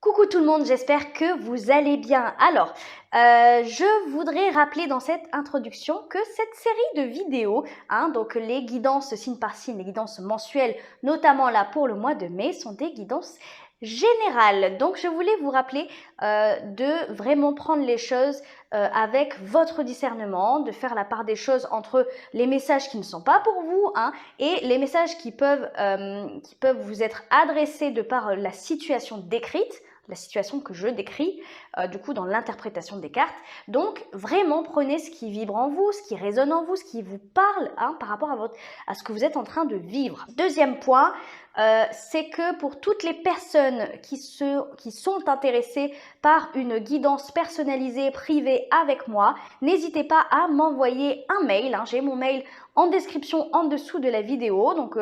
Coucou tout le monde, j'espère que vous allez bien. Alors, je voudrais rappeler dans cette introduction que cette série de vidéos, donc les guidances signe par signe, les guidances mensuelles, notamment là pour le mois de mai, sont des guidances générales. Donc, je voulais vous rappeler de vraiment prendre les choses avec votre discernement, de faire la part des choses entre les messages qui ne sont pas pour vous et les messages qui peuvent vous être adressés de par la situation décrite, la situation que je décris, du coup dans l'interprétation des cartes. Donc vraiment prenez ce qui vibre en vous, ce qui résonne en vous, ce qui vous parle par rapport à ce que vous êtes en train de vivre. Deuxième point, c'est que pour toutes les personnes qui sont intéressées par une guidance personnalisée, privée avec moi, n'hésitez pas à m'envoyer un mail. J'ai mon mail en description en dessous de la vidéo, donc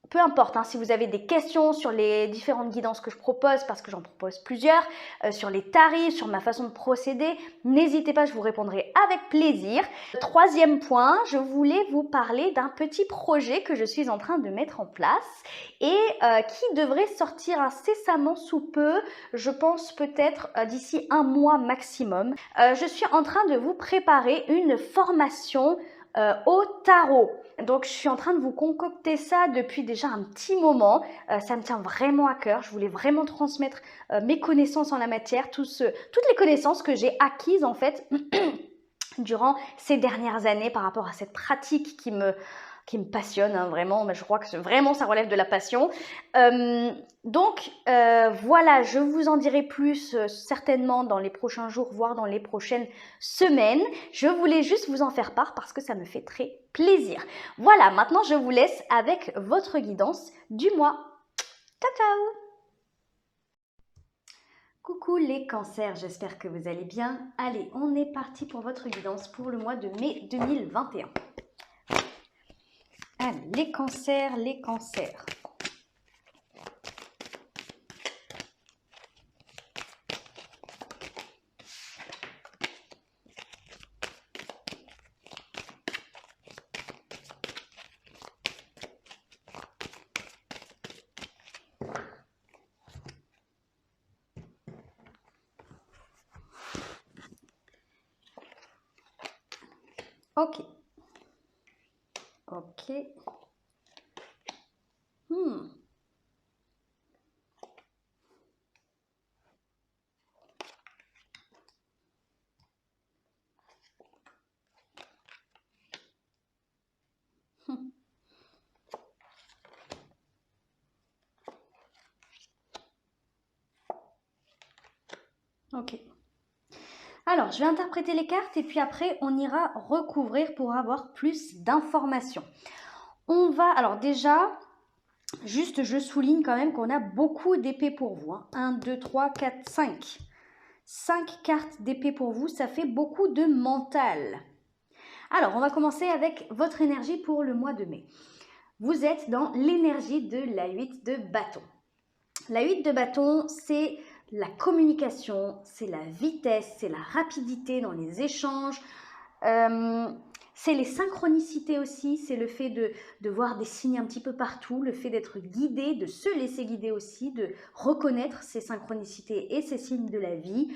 peu importe, si vous avez des questions sur les différentes guidances que je propose, parce que j'en propose plusieurs, sur les tarifs, sur ma façon de procéder, n'hésitez pas, je vous répondrai avec plaisir. Troisième point, je voulais vous parler d'un petit projet que je suis en train de mettre en place et qui devrait sortir incessamment sous peu, je pense peut-être d'ici un mois maximum. Je suis en train de vous préparer une formation au tarot. Donc, je suis en train de vous concocter ça depuis déjà un petit moment. Ça me tient vraiment à cœur. Je voulais vraiment transmettre mes connaissances en la matière, toutes les connaissances que j'ai acquises en fait durant ces dernières années par rapport à cette pratique qui me passionne, vraiment. Mais je crois que vraiment ça relève de la passion. Donc voilà, je vous en dirai plus certainement dans les prochains jours, voire dans les prochaines semaines. Je voulais juste vous en faire part parce que ça me fait très plaisir. Voilà, maintenant je vous laisse avec votre guidance du mois. Ciao, ciao! Coucou les cancers, j'espère que vous allez bien. Allez, on est parti pour votre guidance pour le mois de mai 2021. Allez, les cancers, les cancers. Ok. Ok. Ok. Alors, je vais interpréter les cartes et puis après, on ira recouvrir pour avoir plus d'informations. On va, alors déjà, juste je souligne quand même qu'on a beaucoup d'épées pour vous. 1, 2, 3, 4, 5. 5 cartes d'épée pour vous, ça fait beaucoup de mental. Alors, on va commencer avec votre énergie pour le mois de mai. Vous êtes dans l'énergie de la 8 de bâton. La 8 de bâton, c'est la communication, c'est la vitesse, c'est la rapidité dans les échanges, c'est les synchronicités aussi, c'est le fait de voir des signes un petit peu partout, le fait d'être guidé, de se laisser guider aussi, de reconnaître ces synchronicités et ces signes de la vie.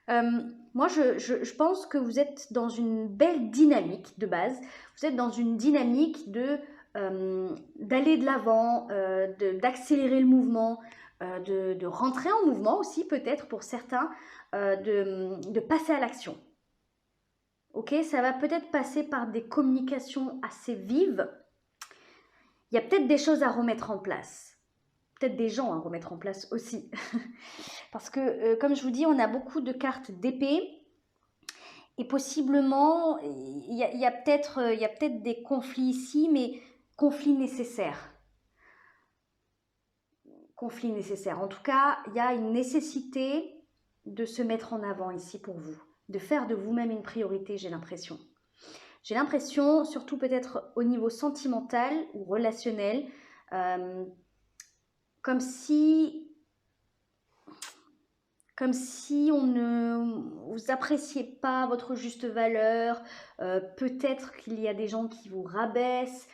Moi, je pense que vous êtes dans une belle dynamique de base. Vous êtes dans une dynamique d'aller de l'avant, d'accélérer le mouvement, de rentrer en mouvement aussi peut-être pour certains, de passer à l'action. Ok, ça va peut-être passer par des communications assez vives. Il y a peut-être des choses à remettre en place. Peut-être des gens à remettre en place aussi. Parce que, comme je vous dis, on a beaucoup de cartes d'épée. Et possiblement, il y a peut-être des conflits ici, mais conflits nécessaires. Conflit nécessaire. En tout cas, il y a une nécessité de se mettre en avant ici pour vous, de faire de vous-même une priorité, j'ai l'impression. J'ai l'impression, surtout peut-être au niveau sentimental ou relationnel, comme si on ne vous appréciez pas votre juste valeur, peut-être qu'il y a des gens qui vous rabaissent,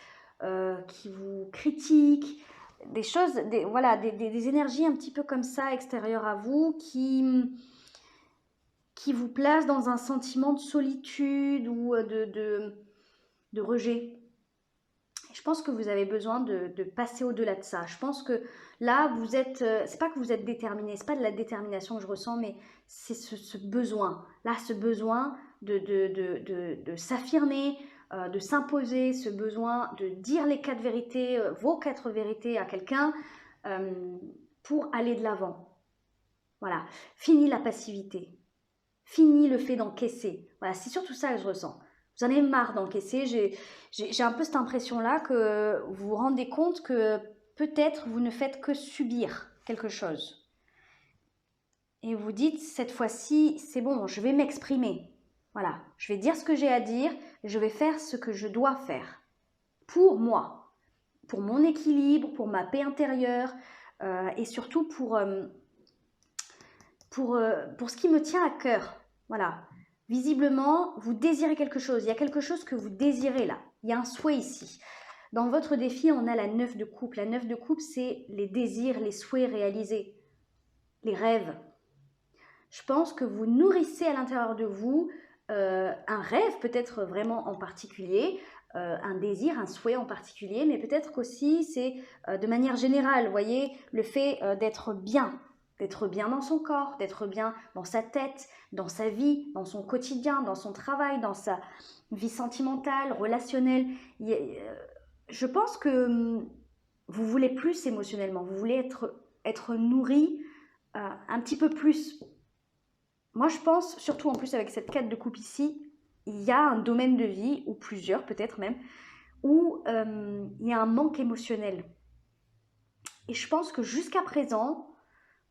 qui vous critiquent, des choses, voilà, des énergies un petit peu comme ça extérieures à vous qui vous placent dans un sentiment de solitude ou de rejet. Je pense que vous avez besoin de passer au-delà de ça. Je pense que là, vous êtes, c'est pas que vous êtes déterminé, c'est pas de la détermination que je ressens, mais c'est ce besoin. Là, ce besoin de s'affirmer, de s'imposer, ce besoin de dire les 4 vérités, vos 4 vérités à quelqu'un pour aller de l'avant. Voilà. Fini la passivité. Fini le fait d'encaisser. Voilà, c'est surtout ça que je ressens. Vous en avez marre d'encaisser. J'ai un peu cette impression-là que vous vous rendez compte que peut-être vous ne faites que subir quelque chose. Et vous dites, cette fois-ci, c'est bon, je vais m'exprimer. Voilà, je vais dire ce que j'ai à dire, je vais faire ce que je dois faire. Pour moi, pour mon équilibre, pour ma paix intérieure et surtout pour ce qui me tient à cœur. Voilà. Visiblement, vous désirez quelque chose. Il y a quelque chose que vous désirez là. Il y a un souhait ici. Dans votre défi, on a la 9 de coupe. La 9 de coupe, c'est les désirs, les souhaits réalisés, les rêves. Je pense que vous nourrissez à l'intérieur de vous un rêve, peut-être vraiment en particulier, un désir, un souhait en particulier, mais peut-être qu'aussi c'est de manière générale, vous voyez, le fait d'être bien dans son corps, d'être bien dans sa tête, dans sa vie, dans son quotidien, dans son travail, dans sa vie sentimentale, relationnelle. Je pense que vous voulez plus émotionnellement, vous voulez être nourri un petit peu plus. Moi, je pense, surtout en plus avec cette 4 de coupe ici, il y a un domaine de vie, ou plusieurs peut-être même, où il y a un manque émotionnel. Et je pense que jusqu'à présent,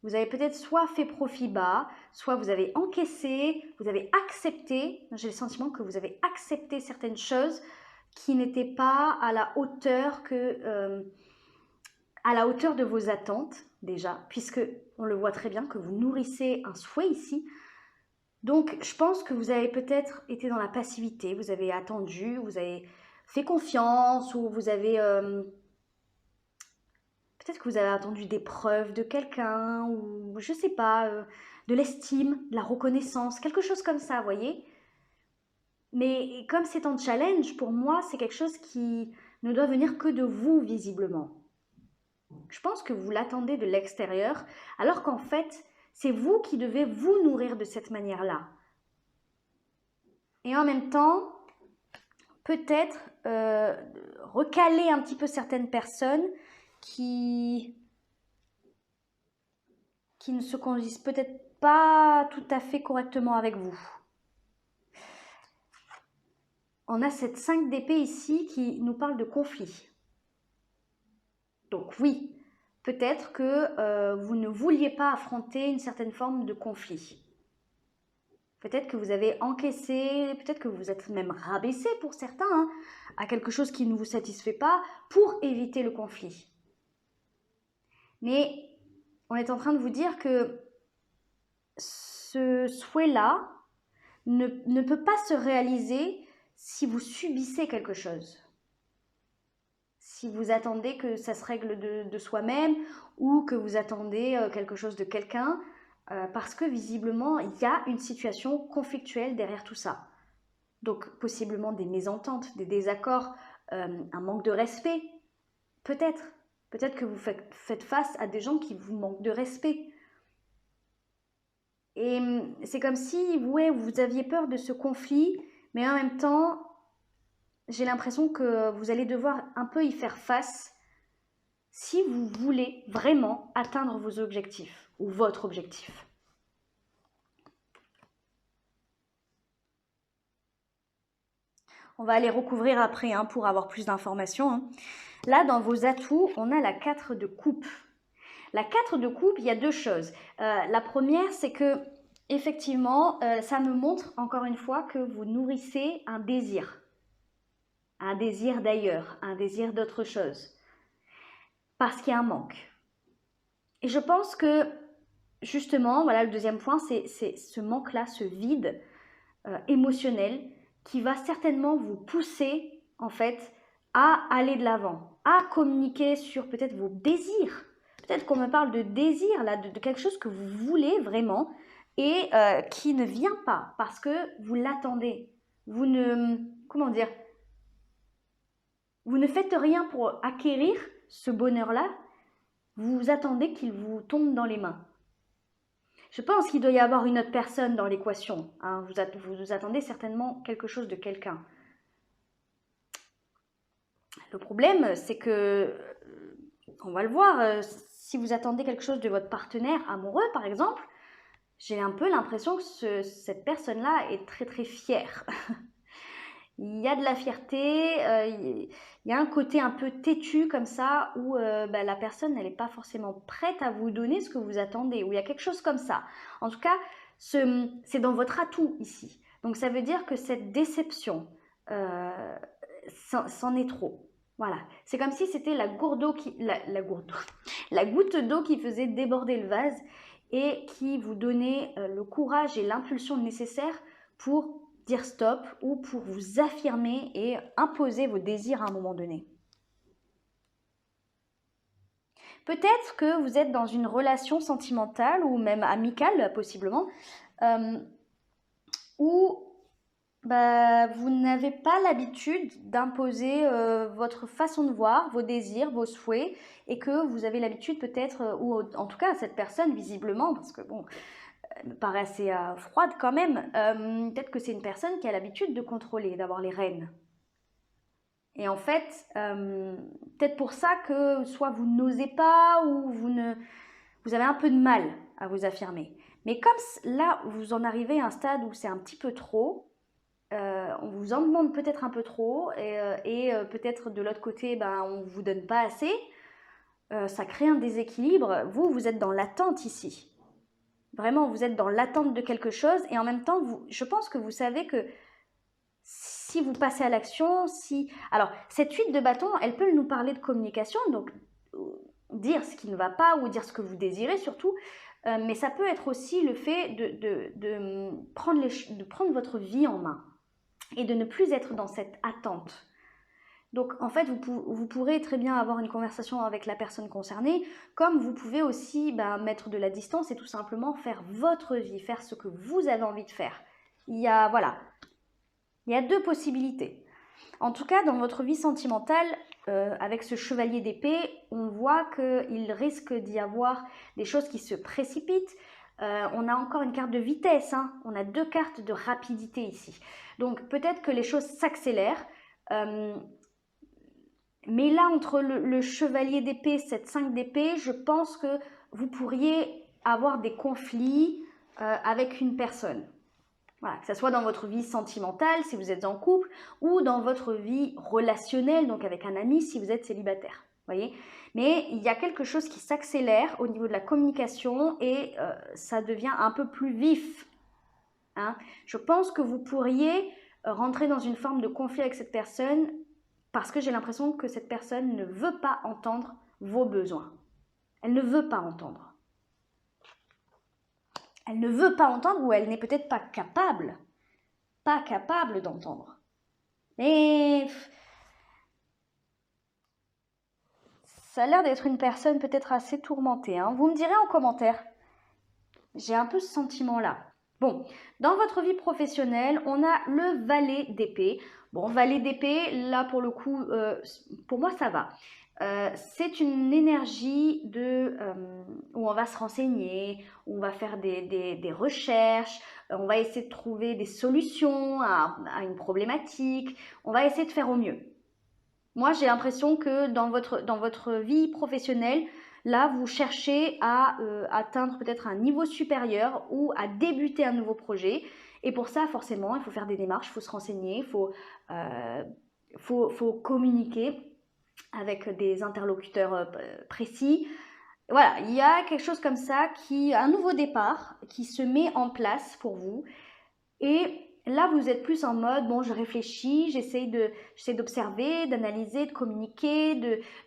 vous avez peut-être soit fait profil bas, soit vous avez encaissé, vous avez accepté, j'ai le sentiment que vous avez accepté certaines choses qui n'étaient pas à la hauteur de vos attentes déjà, puisque on le voit très bien que vous nourrissez un souhait ici. Donc je pense que vous avez peut-être été dans la passivité, vous avez attendu, vous avez fait confiance ou vous avez... Peut-être que vous avez attendu des preuves de quelqu'un ou je sais pas, de l'estime, de la reconnaissance, quelque chose comme ça, vous voyez. Mais comme c'est un challenge, pour moi, c'est quelque chose qui ne doit venir que de vous, visiblement. Je pense que vous l'attendez de l'extérieur, alors qu'en fait, c'est vous qui devez vous nourrir de cette manière-là. Et en même temps, peut-être recaler un petit peu certaines personnes qui ne se conduisent peut-être pas tout à fait correctement avec vous. On a cette 5 d'épée ici qui nous parle de conflit. Donc oui, peut-être que vous ne vouliez pas affronter une certaine forme de conflit. Peut-être que vous avez encaissé, peut-être que vous êtes même rabaissé pour certains à quelque chose qui ne vous satisfait pas pour éviter le conflit. Mais on est en train de vous dire que ce souhait-là ne peut pas se réaliser si vous subissez quelque chose. Si vous attendez que ça se règle de soi-même ou que vous attendez quelque chose de quelqu'un, parce que visiblement, il y a une situation conflictuelle derrière tout ça. Donc possiblement des mésententes, des désaccords, un manque de respect, peut-être. Peut-être que vous faites face à des gens qui vous manquent de respect. Et c'est comme si ouais, vous aviez peur de ce conflit, mais en même temps, j'ai l'impression que vous allez devoir un peu y faire face si vous voulez vraiment atteindre vos objectifs ou votre objectif. On va aller recouvrir après pour avoir plus d'informations. Là, dans vos atouts, on a la 4 de coupe. La 4 de coupe, il y a deux choses. La première, c'est que effectivement, ça me montre encore une fois que vous nourrissez un désir d'ailleurs, un désir d'autre chose, parce qu'il y a un manque. Et je pense que justement, voilà le deuxième point, c'est ce manque-là, ce vide émotionnel qui va certainement vous pousser en fait à aller de l'avant, à communiquer sur peut-être vos désirs. Peut-être qu'on me parle de désir, là, de quelque chose que vous voulez vraiment et qui ne vient pas parce que vous l'attendez. Vous ne, comment dire, vous ne faites rien pour acquérir ce bonheur-là. Vous attendez qu'il vous tombe dans les mains. Je pense qu'il doit y avoir une autre personne dans l'équation. Hein. Vous attendez certainement quelque chose de quelqu'un. Le problème, c'est que, on va le voir, si vous attendez quelque chose de votre partenaire amoureux, par exemple, j'ai un peu l'impression que cette personne-là est très très fière. Il y a de la fierté, il y a un côté un peu têtu comme ça où la personne elle n'est pas forcément prête à vous donner ce que vous attendez, ou il y a quelque chose comme ça. En tout cas, c'est dans votre atout ici. Donc ça veut dire que cette déception, c'en est trop. Voilà, c'est comme si c'était la goutte d'eau qui faisait déborder le vase et qui vous donnait le courage et l'impulsion nécessaire pour dire stop ou pour vous affirmer et imposer vos désirs à un moment donné. Peut-être que vous êtes dans une relation sentimentale ou même amicale possiblement où vous n'avez pas l'habitude d'imposer votre façon de voir, vos désirs, vos souhaits et que vous avez l'habitude peut-être, ou en tout cas cette personne visiblement, parce que bon, elle me paraît assez froide quand même, peut-être que c'est une personne qui a l'habitude de contrôler, d'avoir les rênes. Et en fait, peut-être pour ça que soit vous n'osez pas ou vous avez un peu de mal à vous affirmer. Mais comme là, vous en arrivez à un stade où c'est un petit peu trop, on vous en demande peut-être un peu trop et peut-être de l'autre côté, on ne vous donne pas assez, ça crée un déséquilibre. Vous êtes dans l'attente ici. Vraiment, vous êtes dans l'attente de quelque chose et en même temps, je pense que vous savez que si vous passez à l'action, Alors, cette 8 de bâton, elle peut nous parler de communication, donc dire ce qui ne va pas ou dire ce que vous désirez surtout, mais ça peut être aussi le fait de prendre votre vie en main et de ne plus être dans cette attente. Donc en fait, vous pourrez très bien avoir une conversation avec la personne concernée, comme vous pouvez aussi mettre de la distance et tout simplement faire votre vie, faire ce que vous avez envie de faire. Il y a deux possibilités. En tout cas, dans votre vie sentimentale, avec ce chevalier d'épée, on voit qu'il risque d'y avoir des choses qui se précipitent. On a encore une carte de vitesse, hein. On a 2 cartes de rapidité ici. Donc peut-être que les choses s'accélèrent. Mais là, entre le chevalier d'épée, cette 5 d'épée, je pense que vous pourriez avoir des conflits avec une personne. Voilà, que ce soit dans votre vie sentimentale, si vous êtes en couple, ou dans votre vie relationnelle, donc avec un ami, si vous êtes célibataire. Voyez ? Mais il y a quelque chose qui s'accélère au niveau de la communication et ça devient un peu plus vif. Hein ? Je pense que vous pourriez rentrer dans une forme de conflit avec cette personne parce que j'ai l'impression que cette personne ne veut pas entendre vos besoins. Elle ne veut pas entendre. Elle ne veut pas entendre ou elle n'est peut-être pas capable d'entendre. Mais ça a l'air d'être une personne peut-être assez tourmentée. Hein. Vous me direz en commentaire. J'ai un peu ce sentiment-là. Bon, dans votre vie professionnelle, on a le valet d'épée. Bon, valet d'épée, là pour le coup, pour moi ça va. C'est une énergie où on va se renseigner, où on va faire des recherches, on va essayer de trouver des solutions à une problématique, on va essayer de faire au mieux. Moi, j'ai l'impression que dans votre vie professionnelle, là, vous cherchez à atteindre peut-être un niveau supérieur ou à débuter un nouveau projet. Et pour ça, forcément, il faut faire des démarches, il faut se renseigner, il faut communiquer avec des interlocuteurs précis. Voilà, il y a quelque chose comme ça, un nouveau départ qui se met en place pour vous. Et là, vous êtes plus en mode, bon, je réfléchis, j'essaie d'observer, d'analyser, de communiquer,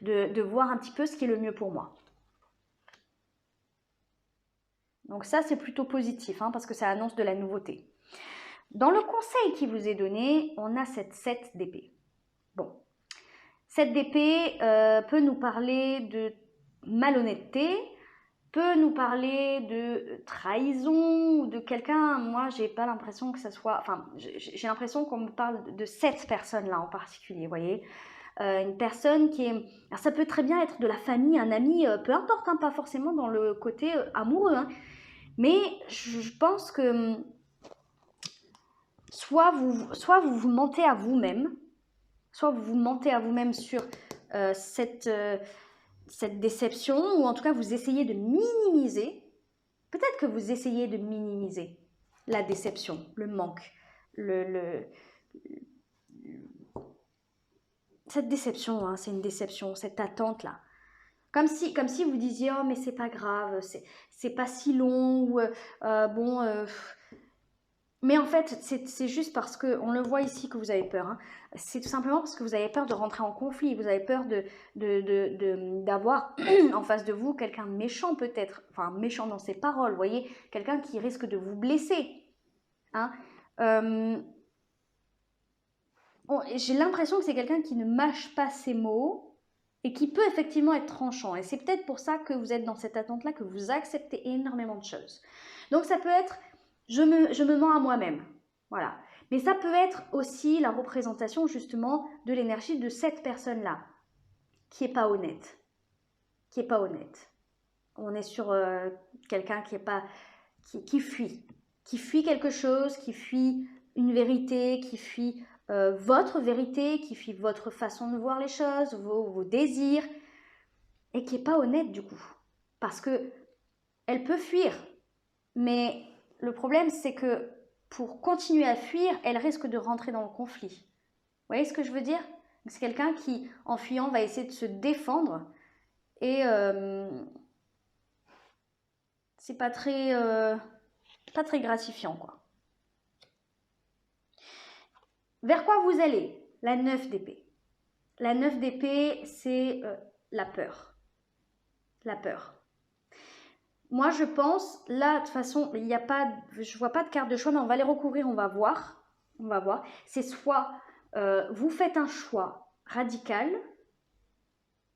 de voir un petit peu ce qui est le mieux pour moi. Donc ça, c'est plutôt positif, hein, parce que ça annonce de la nouveauté. Dans le conseil qui vous est donné, on a cette 7 d'épée. Bon, Cette d'épée peut nous parler de malhonnêteté, peut nous parler de trahison ou de quelqu'un. Moi, j'ai pas l'impression que ça soit. Enfin, j'ai l'impression qu'on me parle de cette personne-là en particulier, vous voyez. Une personne qui est. Alors, ça peut très bien être de la famille, un ami, peu importe, hein, pas forcément dans le côté amoureux, hein. Mais je pense que soit vous mentez à vous-même, soit vous vous mentez à vous-même sur cette déception, ou en tout cas vous essayez de minimiser, peut-être que vous essayez de minimiser la déception, le manque, cette déception, hein, c'est une déception, cette attente-là. Comme si vous disiez, oh mais c'est pas grave, c'est pas si long, ou mais en fait, c'est juste parce que, on le voit ici que vous avez peur, hein. C'est tout simplement parce que vous avez peur de rentrer en conflit, vous avez peur d'avoir en face de vous quelqu'un de méchant peut-être, enfin méchant dans ses paroles, vous voyez, quelqu'un qui risque de vous blesser, hein. J'ai l'impression que c'est quelqu'un qui ne mâche pas ses mots et qui peut effectivement être tranchant. Et c'est peut-être pour ça que vous êtes dans cette attente-là, que vous acceptez énormément de choses. Donc ça peut être je me mens à moi-même. Voilà. Mais ça peut être aussi la représentation justement de l'énergie de cette personne-là, qui n'est pas honnête. Qui n'est pas honnête. On est sur quelqu'un qui fuit. Qui fuit quelque chose, qui fuit une vérité, qui fuit votre vérité, qui fuit votre façon de voir les choses, vos désirs, et qui n'est pas honnête du coup. Parce que elle peut fuir, mais le problème, c'est que pour continuer à fuir, elle risque de rentrer dans le conflit. Vous voyez ce que je veux dire? C'est quelqu'un qui, en fuyant, va essayer de se défendre et c'est pas très gratifiant, quoi. Vers quoi vous allez? La 9 d'épée. La 9 d'épée, c'est la peur. La peur. Moi, je pense, là, de toute façon, il n'y a pas, je vois pas de carte de choix, mais on va les recouvrir, on va voir. On va voir. C'est soit vous faites un choix radical,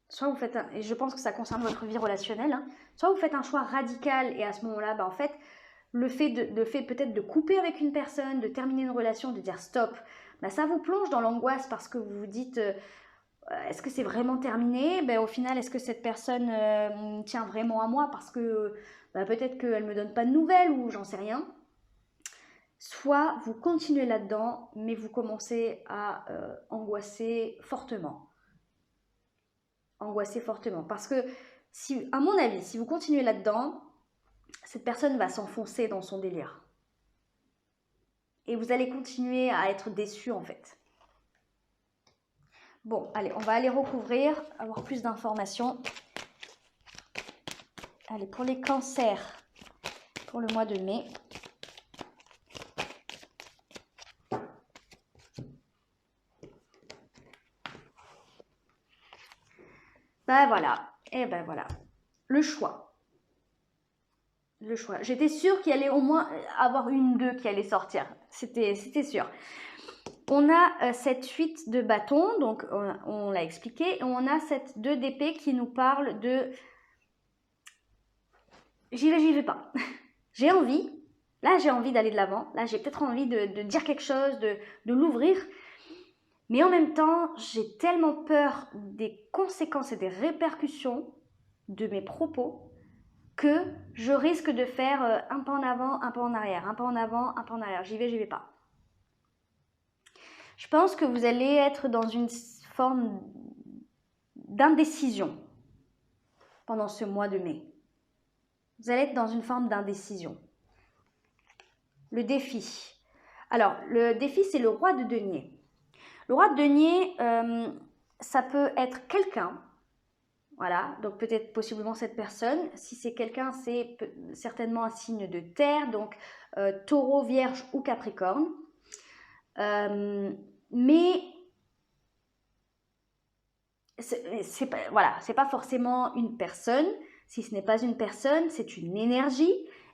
soit vous faites un, et je pense que ça concerne votre vie relationnelle, hein, soit vous faites un choix radical et à ce moment-là, bah, en fait, le fait peut-être de couper avec une personne, de terminer une relation, de dire stop, bah, ça vous plonge dans l'angoisse parce que vous vous dites est-ce que c'est vraiment terminé? Ben, au final, est-ce que cette personne tient vraiment à moi parce que peut-être qu'elle ne me donne pas de nouvelles ou j'en sais rien. Soit vous continuez là-dedans, mais vous commencez à angoisser fortement. Angoisser fortement. Parce que, si, à mon avis, si vous continuez là-dedans, cette personne va s'enfoncer dans son délire. Et vous allez continuer à être déçu en fait. Bon, allez, on va aller recouvrir, avoir plus d'informations. Allez, pour les cancers, pour le mois de mai. Ben voilà, et ben voilà, le choix. Le choix. J'étais sûre qu'il y allait au moins avoir une d'eux qui allait sortir, c'était sûr. On a cette 8 de bâton, donc on l'a expliqué, et on a cette 2 d'épée qui nous parle de j'y vais pas. J'ai envie, là j'ai envie d'aller de l'avant, là j'ai peut-être envie de dire quelque chose, de l'ouvrir, mais en même temps j'ai tellement peur des conséquences et des répercussions de mes propos que je risque de faire un pas en avant, un pas en arrière, un pas en avant, un pas en arrière, j'y vais pas. Je pense que vous allez être dans une forme d'indécision pendant ce mois de mai. Vous allez être dans une forme d'indécision. Le défi. Alors, le défi, c'est le roi de denier. Le roi de denier, ça peut être quelqu'un. Voilà, donc peut-être possiblement cette personne. Si c'est quelqu'un, c'est certainement un signe de terre, donc taureau, vierge ou capricorne. Mais c'est pas forcément une personne. Si ce n'est pas une personne, c'est une énergie.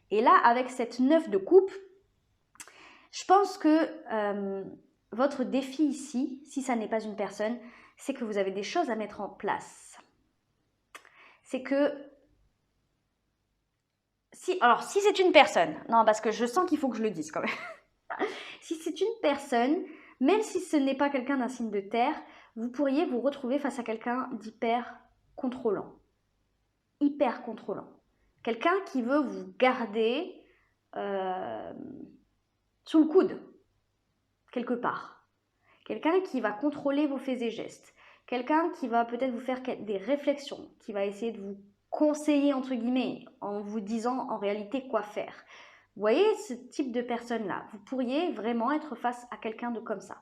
Et là, avec cette 9 de coupe, je pense que votre défi ici, si ça n'est pas une personne, c'est que vous avez des choses à mettre en place. C'est que, si c'est une personne, non, parce que je sens qu'il faut que je le dise quand même. Si c'est une personne, même si ce n'est pas quelqu'un d'un signe de terre, vous pourriez vous retrouver face à quelqu'un d'hyper contrôlant. Hyper contrôlant. Quelqu'un qui veut vous garder sous le coude, quelque part. Quelqu'un qui va contrôler vos faits et gestes. Quelqu'un qui va peut-être vous faire des réflexions, qui va essayer de vous conseiller, entre guillemets, en vous disant en réalité quoi faire. Vous voyez ce type de personne-là, vous pourriez vraiment être face à quelqu'un de comme ça.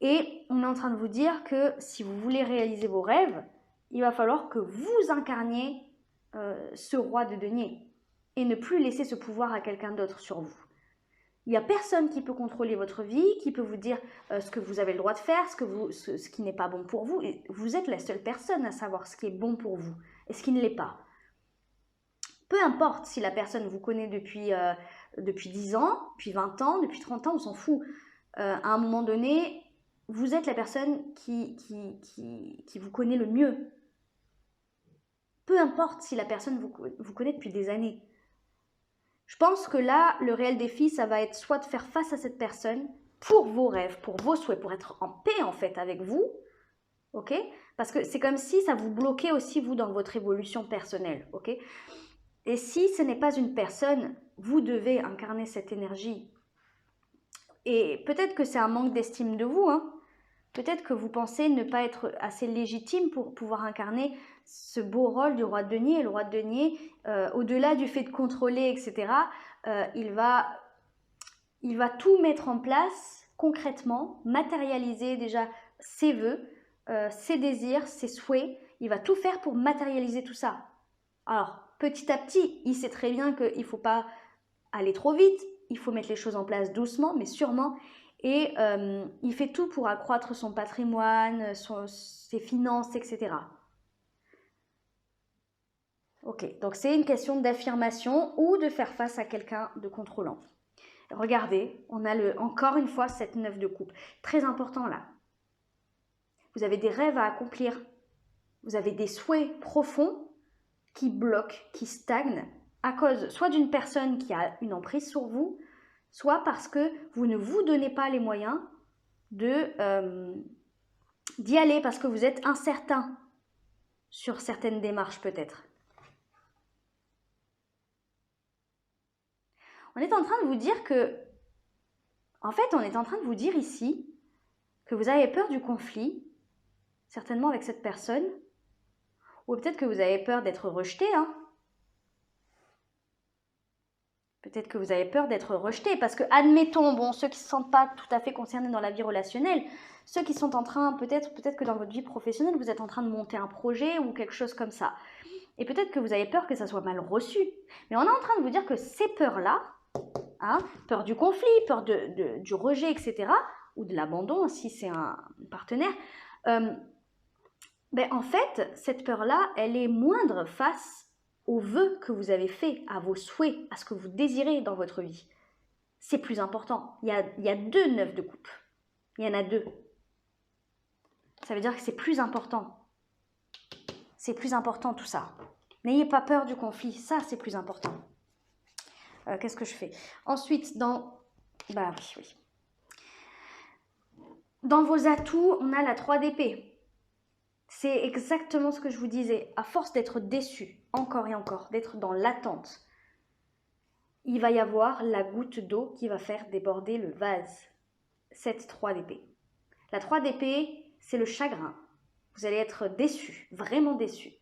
Et on est en train de vous dire que si vous voulez réaliser vos rêves, il va falloir que vous incarniez ce roi de denier et ne plus laisser ce pouvoir à quelqu'un d'autre sur vous. Il n'y a personne qui peut contrôler votre vie, qui peut vous dire ce que vous avez le droit de faire, ce qui n'est pas bon pour vous. Et vous êtes la seule personne à savoir ce qui est bon pour vous et ce qui ne l'est pas. Peu importe si la personne vous connaît depuis 10 ans, depuis 20 ans, depuis 30 ans, on s'en fout. À un moment donné, vous êtes la personne qui vous connaît le mieux. Peu importe si la personne vous connaît depuis des années. Je pense que là, le réel défi, ça va être soit de faire face à cette personne pour vos rêves, pour vos souhaits, pour être en paix en fait avec vous, ok? Parce que c'est comme si ça vous bloquait aussi vous dans votre évolution personnelle, ok? Et si ce n'est pas une personne, vous devez incarner cette énergie. Et peut-être que c'est un manque d'estime de vous, hein? Peut-être que vous pensez ne pas être assez légitime pour pouvoir incarner ce beau rôle du roi de denier. Et le roi de denier, au-delà du fait de contrôler, etc., il va tout mettre en place concrètement, matérialiser déjà ses vœux, ses désirs, ses souhaits. Il va tout faire pour matérialiser tout ça. Alors, petit à petit, il sait très bien qu'il ne faut pas aller trop vite, il faut mettre les choses en place doucement, mais sûrement. Et il fait tout pour accroître son patrimoine, ses finances, etc. Ok, donc c'est une question d'affirmation ou de faire face à quelqu'un de contrôlant. Regardez, on a encore une fois cette 9 de coupe. Très important là. Vous avez des rêves à accomplir. Vous avez des souhaits profonds qui bloquent, qui stagnent à cause soit d'une personne qui a une emprise sur vous, soit parce que vous ne vous donnez pas les moyens d'y aller parce que vous êtes incertain sur certaines démarches peut-être. On est en train de vous dire que, en fait, on est en train de vous dire ici que vous avez peur du conflit, certainement avec cette personne, ou peut-être que vous avez peur d'être rejeté, hein. Peut-être que vous avez peur d'être rejeté parce que, admettons, bon, ceux qui ne se sentent pas tout à fait concernés dans la vie relationnelle, ceux qui sont en train, peut-être que dans votre vie professionnelle, vous êtes en train de monter un projet ou quelque chose comme ça. Et peut-être que vous avez peur que ça soit mal reçu. Mais on est en train de vous dire que ces peurs-là, hein, peur du conflit, peur du rejet, etc., ou de l'abandon si c'est un partenaire, en fait, cette peur-là, elle est moindre face aux vœux que vous avez faits, à vos souhaits, à ce que vous désirez dans votre vie. C'est plus important. Il y a 2 9 de coupe. Il y en a 2. Ça veut dire que c'est plus important. C'est plus important tout ça. N'ayez pas peur du conflit. Ça, c'est plus important. Qu'est-ce que je fais? Ensuite, oui. Dans vos atouts, on a la 3 d'épée. C'est exactement ce que je vous disais. À force d'être déçu, encore et encore, d'être dans l'attente, il va y avoir la goutte d'eau qui va faire déborder le vase. Cette 3 d'épée. La 3 d'épée, c'est le chagrin. Vous allez être déçu, vraiment déçu.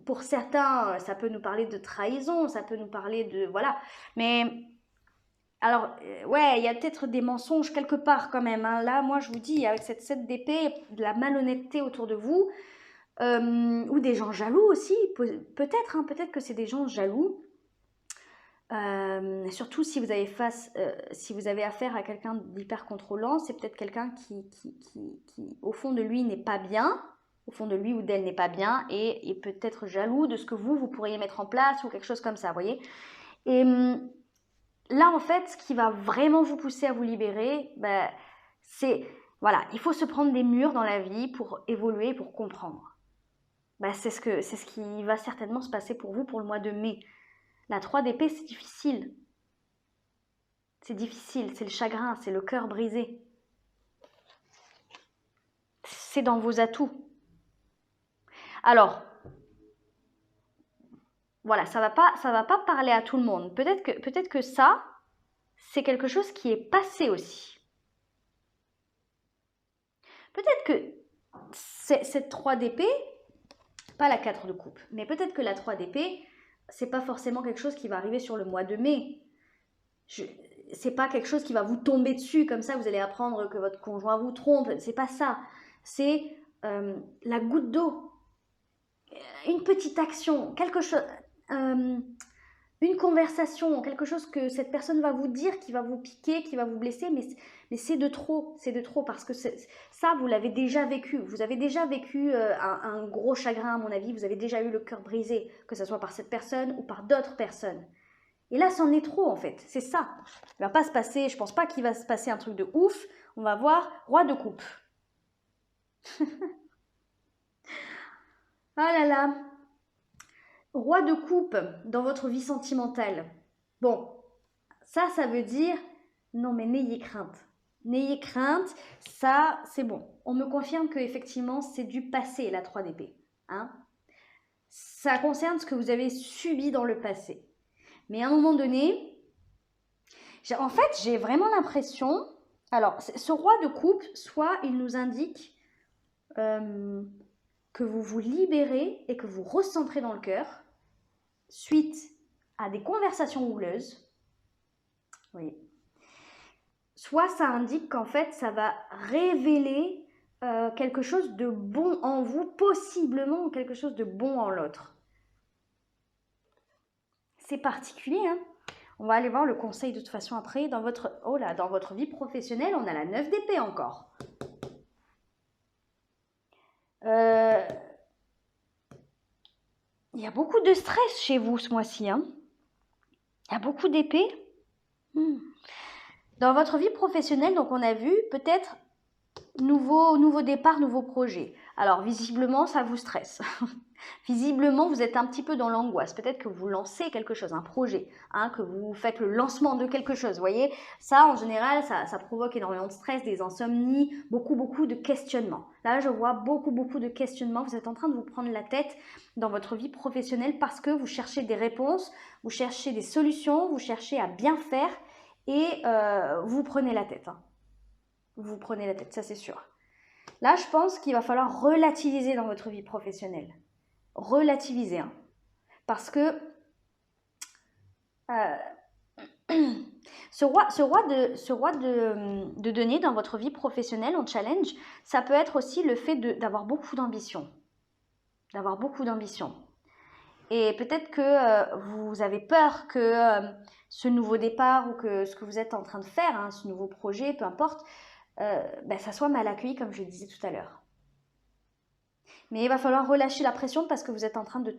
Pour certains, ça peut nous parler de trahison, ça peut nous parler de... Voilà. Mais... Alors, ouais, il y a peut-être des mensonges quelque part quand même. Hein. Là, moi, je vous dis, avec cette 7 d'épée, de la malhonnêteté autour de vous, ou des gens jaloux aussi, peut-être, hein, peut-être que c'est des gens jaloux. Surtout si vous avez affaire à quelqu'un d'hyper contrôlant, c'est peut-être quelqu'un qui, au fond de lui, n'est pas bien, au fond de lui ou d'elle n'est pas bien, et peut-être jaloux de ce que vous pourriez mettre en place, ou quelque chose comme ça, vous voyez. Et... là, en fait, ce qui va vraiment vous pousser à vous libérer, c'est Voilà, il faut se prendre des murs dans la vie pour évoluer, pour comprendre. Bah, c'est ce qui va certainement se passer pour vous pour le mois de mai. La 3 d'épée, c'est difficile. C'est difficile, c'est le chagrin, c'est le cœur brisé. C'est dans vos atouts. Alors, voilà, ça va pas parler à tout le monde. Peut-être que ça, c'est quelque chose qui est passé aussi. Peut-être que cette 3 d'épée, pas la 4 de coupe, mais peut-être que la 3 d'épée, c'est pas forcément quelque chose qui va arriver sur le mois de mai. C'est pas quelque chose qui va vous tomber dessus comme ça, vous allez apprendre que votre conjoint vous trompe. C'est pas ça. C'est la goutte d'eau. Une petite action, quelque chose, une conversation, quelque chose que cette personne va vous dire, qui va vous piquer, qui va vous blesser, mais c'est de trop parce que ça, vous l'avez déjà vécu. Vous avez déjà vécu un gros chagrin, à mon avis. Vous avez déjà eu le cœur brisé, que ce soit par cette personne ou par d'autres personnes. Et là, c'en est trop, en fait. C'est ça. Il ne va pas se passer, je ne pense pas qu'il va se passer un truc de ouf. On va voir roi de coupe. Ah là là. Roi de coupe dans votre vie sentimentale. Bon, ça veut dire, non mais n'ayez crainte. N'ayez crainte, ça c'est bon. On me confirme que effectivement c'est du passé, la 3 d'épée. Hein? Ça concerne ce que vous avez subi dans le passé. Mais à un moment donné, en fait, j'ai vraiment l'impression... Alors, ce roi de coupe, soit il nous indique que vous vous libérez et que vous recentrez dans le cœur suite à des conversations houleuses. Oui. Soit ça indique qu'en fait, ça va révéler quelque chose de bon en vous, possiblement quelque chose de bon en l'autre. C'est particulier, hein? On va aller voir le conseil de toute façon après. Dans votre vie professionnelle, on a la 9 d'épée encore. Il y a beaucoup de stress chez vous ce mois-ci. Hein? Il y a beaucoup d'épées. Dans votre vie professionnelle, donc on a vu peut-être nouveau départ, nouveau projet. Alors visiblement, ça vous stresse. Visiblement, vous êtes un petit peu dans l'angoisse. Peut-être que vous lancez quelque chose, un projet, hein, que vous faites le lancement de quelque chose. Vous voyez, ça, en général, ça provoque énormément de stress, des insomnies, beaucoup de questionnements. Là, je vois beaucoup de questionnements. Vous êtes en train de vous prendre la tête dans votre vie professionnelle parce que vous cherchez des réponses, vous cherchez des solutions, vous cherchez à bien faire et vous prenez la tête. Hein. Vous prenez la tête, ça c'est sûr. Là, je pense qu'il va falloir relativiser dans votre vie professionnelle. Relativiser, hein. Parce que ce roi de denier dans votre vie professionnelle en challenge, ça peut être aussi le fait d'avoir beaucoup d'ambition. D'avoir beaucoup d'ambition. Et peut-être que vous avez peur que ce nouveau départ ou que ce que vous êtes en train de faire, hein, ce nouveau projet, peu importe, ça soit mal accueilli comme je le disais tout à l'heure. Mais il va falloir relâcher la pression parce que vous êtes en train de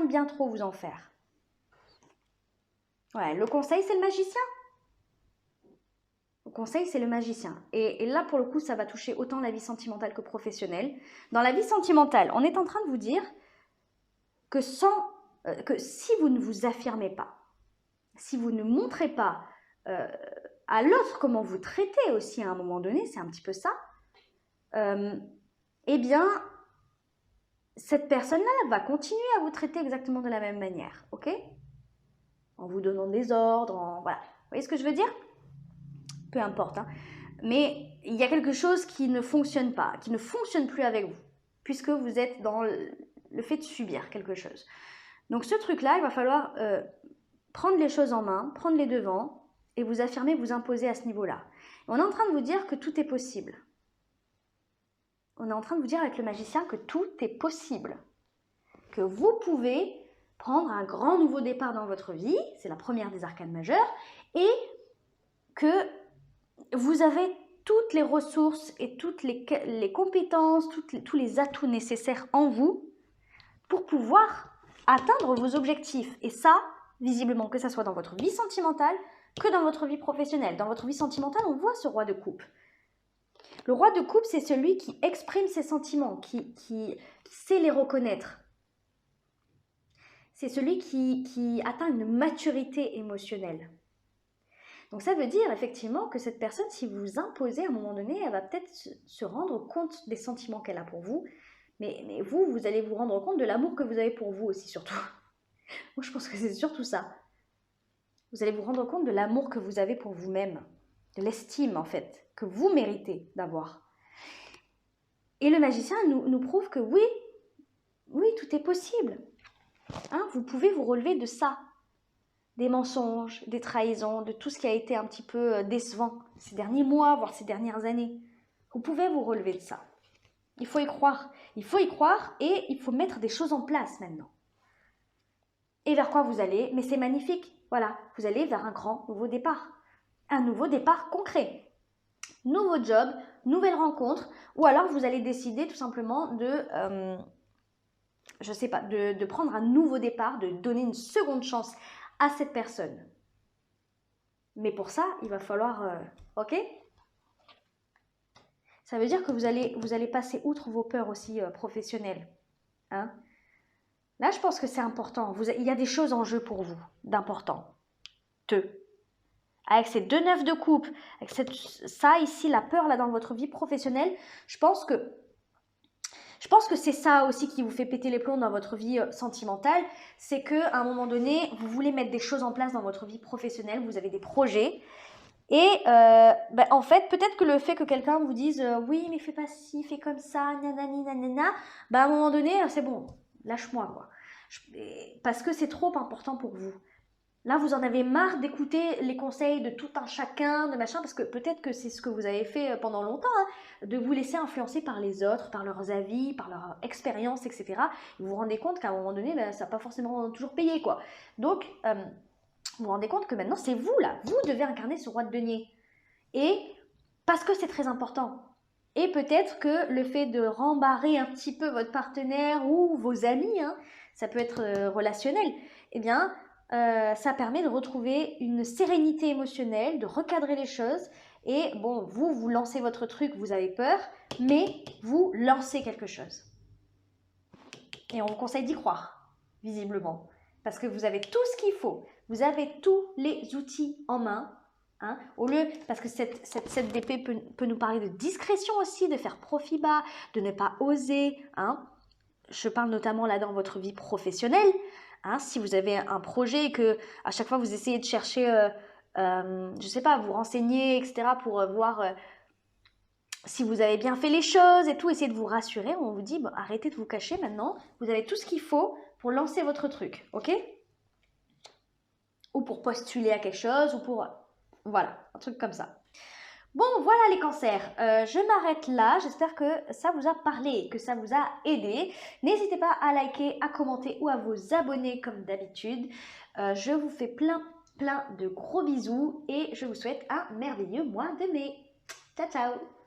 bien trop vous en faire. Ouais, le conseil, c'est le magicien. Le conseil, c'est le magicien. Et là, pour le coup, ça va toucher autant la vie sentimentale que professionnelle. Dans la vie sentimentale, on est en train de vous dire que si vous ne vous affirmez pas, si vous ne montrez pas à l'autre comment vous traitez aussi à un moment donné, c'est un petit peu ça, eh bien, cette personne-là va continuer à vous traiter exactement de la même manière, ok? En vous donnant des ordres, voilà. Vous voyez ce que je veux dire? Peu importe, hein. Mais il y a quelque chose qui ne fonctionne pas, qui ne fonctionne plus avec vous, puisque vous êtes dans le fait de subir quelque chose. Donc ce truc-là, il va falloir prendre les choses en main, prendre les devants et vous affirmer, vous imposer à ce niveau-là. On est en train de vous dire que tout est possible. On est en train de vous dire avec le magicien que tout est possible. Que vous pouvez prendre un grand nouveau départ dans votre vie, c'est la première des arcanes majeures, et que vous avez toutes les ressources et toutes les compétences, tous les atouts nécessaires en vous pour pouvoir atteindre vos objectifs. Et ça, visiblement, que ce soit dans votre vie sentimentale que dans votre vie professionnelle. Dans votre vie sentimentale, on voit ce roi de coupe. Le roi de coupe, c'est celui qui exprime ses sentiments, qui sait les reconnaître. C'est celui qui atteint une maturité émotionnelle. Donc ça veut dire effectivement que cette personne, si vous vous imposez à un moment donné, elle va peut-être se rendre compte des sentiments qu'elle a pour vous, mais vous allez vous rendre compte de l'amour que vous avez pour vous aussi surtout. Moi je pense que c'est surtout ça. Vous allez vous rendre compte de l'amour que vous avez pour vous-même, de l'estime en fait, que vous méritez d'avoir. Et le magicien nous prouve que oui, tout est possible. Hein, vous pouvez vous relever de ça. Des mensonges, des trahisons, de tout ce qui a été un petit peu décevant ces derniers mois, voire ces dernières années. Vous pouvez vous relever de ça. Il faut y croire. Il faut y croire et il faut mettre des choses en place maintenant. Et vers quoi vous allez? Mais c'est magnifique. Voilà, vous allez vers un grand nouveau départ. Un nouveau départ concret. Nouveau job, nouvelle rencontre, ou alors vous allez décider tout simplement de, je sais pas, de prendre un nouveau départ, de donner une seconde chance à cette personne. Mais pour ça, il va falloir... ok? Ça veut dire que vous allez passer outre vos peurs aussi professionnelles. Hein? Là, je pense que c'est important. Il y a des choses en jeu pour vous, d'important. Avec ces 2 9 de coupe, avec ça ici, la peur là dans votre vie professionnelle, je pense que c'est ça aussi qui vous fait péter les plombs dans votre vie sentimentale. C'est qu'à un moment donné, vous voulez mettre des choses en place dans votre vie professionnelle, vous avez des projets. Et en fait, peut-être que le fait que quelqu'un vous dise oui, mais fais pas ci, fais comme ça, nanani, nanana, à un moment donné, c'est bon, lâche-moi quoi. Parce que c'est trop important pour vous. Là, vous en avez marre d'écouter les conseils de tout un chacun, de machin, parce que peut-être que c'est ce que vous avez fait pendant longtemps, hein, de vous laisser influencer par les autres, par leurs avis, par leur expérience, etc. Et vous vous rendez compte qu'à un moment donné, ça n'a pas forcément toujours payé, quoi. Donc, vous vous rendez compte que maintenant, c'est vous, là. Vous devez incarner ce roi de denier. Et parce que c'est très important. Et peut-être que le fait de rembarrer un petit peu votre partenaire ou vos amis, hein, ça peut être relationnel, eh bien... ça permet de retrouver une sérénité émotionnelle, de recadrer les choses. Et bon, vous lancez votre truc, vous avez peur, mais vous lancez quelque chose. Et on vous conseille d'y croire, visiblement. Parce que vous avez tout ce qu'il faut. Vous avez tous les outils en main. Hein, parce que cette d'épée peut nous parler de discrétion aussi, de faire profit bas, de ne pas oser. Hein. Je parle notamment là dans votre vie professionnelle. Hein, si vous avez un projet et que à chaque fois vous essayez de chercher, je sais pas, vous renseigner, etc. pour voir si vous avez bien fait les choses et tout, essayez de vous rassurer. On vous dit, arrêtez de vous cacher maintenant. Vous avez tout ce qu'il faut pour lancer votre truc, ok? Ou pour postuler à quelque chose, ou pour... voilà, un truc comme ça. Bon, voilà les cancers, je m'arrête là, j'espère que ça vous a parlé, que ça vous a aidé. N'hésitez pas à liker, à commenter ou à vous abonner comme d'habitude. Je vous fais plein de gros bisous et je vous souhaite un merveilleux mois de mai. Ciao, ciao!